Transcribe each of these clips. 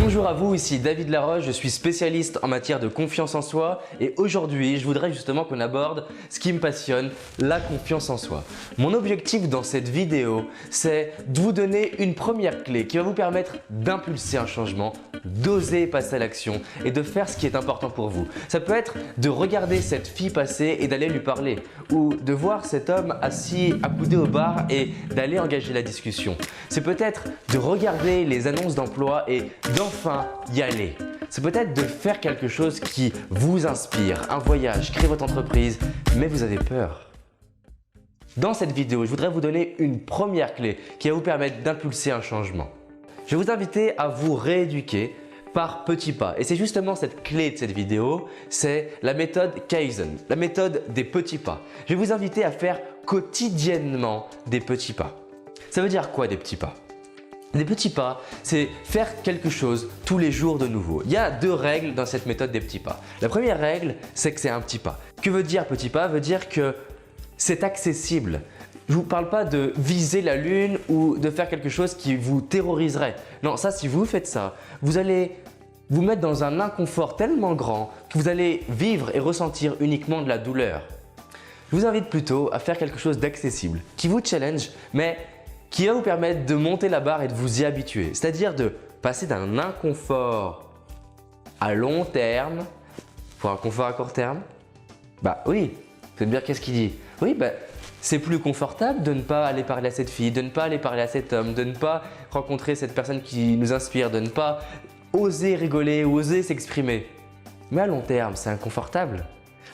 Bonjour à vous, ici David Laroche, je suis spécialiste en matière de confiance en soi et aujourd'hui je voudrais justement qu'on aborde ce qui me passionne, la confiance en soi. Mon objectif dans cette vidéo, c'est de vous donner une première clé qui va vous permettre d'impulser un changement, d'oser passer à l'action et de faire ce qui est important pour vous. Ça peut être de regarder cette fille passer et d'aller lui parler ou de voir cet homme assis accoudé au bar et d'aller engager la discussion. C'est peut-être de regarder les annonces d'emploi et d'enfin y aller. C'est peut-être de faire quelque chose qui vous inspire, un voyage, créer votre entreprise, mais vous avez peur. Dans cette vidéo, je voudrais vous donner une première clé qui va vous permettre d'impulser un changement. Je vais vous inviter à vous rééduquer par petits pas. Et c'est justement cette clé de cette vidéo, c'est la méthode Kaizen, la méthode des petits pas. Je vais vous inviter à faire quotidiennement des petits pas. Ça veut dire quoi des petits pas? Des petits pas, c'est faire quelque chose tous les jours de nouveau. Il y a deux règles dans cette méthode des petits pas. La première règle, c'est que c'est un petit pas. Que veut dire petit pas? Veut dire que c'est accessible. Je ne vous parle pas de viser la lune ou de faire quelque chose qui vous terroriserait. Non, ça, si vous faites ça, vous allez vous mettre dans un inconfort tellement grand que vous allez vivre et ressentir uniquement de la douleur. Je vous invite plutôt à faire quelque chose d'accessible, qui vous challenge, mais qui va vous permettre de monter la barre et de vous y habituer. C'est-à-dire de passer d'un inconfort à long terme pour un confort à court terme. Bah oui, vous allez me dire qu'est-ce qu'il dit? Oui, c'est plus confortable de ne pas aller parler à cette fille, de ne pas aller parler à cet homme, de ne pas rencontrer cette personne qui nous inspire, de ne pas oser rigoler, oser s'exprimer. Mais à long terme, c'est inconfortable.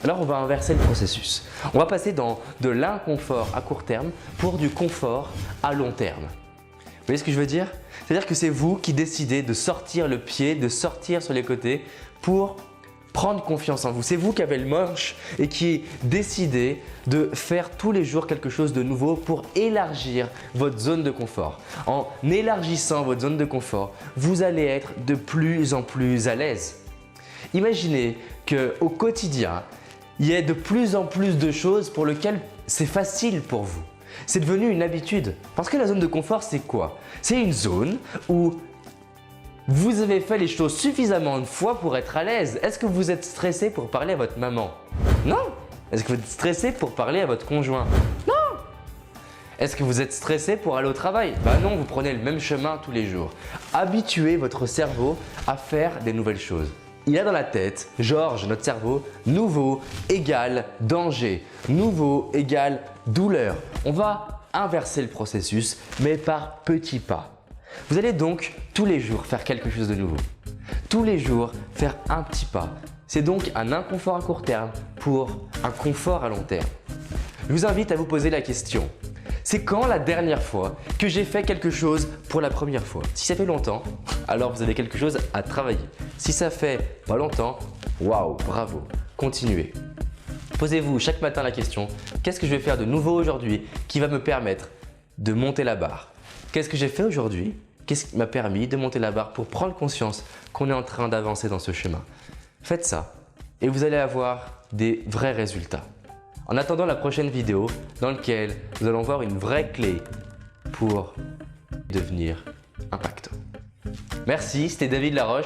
Alors on va inverser le processus. On va passer de l'inconfort à court terme pour du confort à long terme. Vous voyez ce que je veux dire? C'est-à-dire que c'est vous qui décidez de sortir le pied, de sortir sur les côtés pour prendre confiance en vous. C'est vous qui avez le manche et qui décidez de faire tous les jours quelque chose de nouveau pour élargir votre zone de confort. En élargissant votre zone de confort, vous allez être de plus en plus à l'aise. Imaginez qu'au quotidien, il y a de plus en plus de choses pour lesquelles c'est facile pour vous. C'est devenu une habitude. Parce que la zone de confort, c'est quoi? C'est une zone où vous avez fait les choses suffisamment de fois pour être à l'aise. Est-ce que vous êtes stressé pour parler à votre maman? Non. Est-ce que vous êtes stressé pour parler à votre conjoint? Non. Est-ce que vous êtes stressé pour aller au travail? Bah non, vous prenez le même chemin tous les jours. Habituez votre cerveau à faire des nouvelles choses. Il a dans la tête, Georges, notre cerveau, nouveau égale danger, nouveau égale douleur. On va inverser le processus, mais par petits pas. Vous allez donc tous les jours faire quelque chose de nouveau. Tous les jours faire un petit pas. C'est donc un inconfort à court terme pour un confort à long terme. Je vous invite à vous poser la question. C'est quand la dernière fois que j'ai fait quelque chose pour la première fois? Si ça fait longtemps, alors vous avez quelque chose à travailler. Si ça fait pas longtemps, waouh, bravo, continuez. Posez-vous chaque matin la question, qu'est-ce que je vais faire de nouveau aujourd'hui qui va me permettre de monter la barre? Qu'est-ce que j'ai fait aujourd'hui? Qu'est-ce qui m'a permis de monter la barre pour prendre conscience qu'on est en train d'avancer dans ce chemin? Faites ça et vous allez avoir des vrais résultats. En attendant la prochaine vidéo dans laquelle nous allons voir une vraie clé pour devenir impactant. Merci, c'était David Laroche.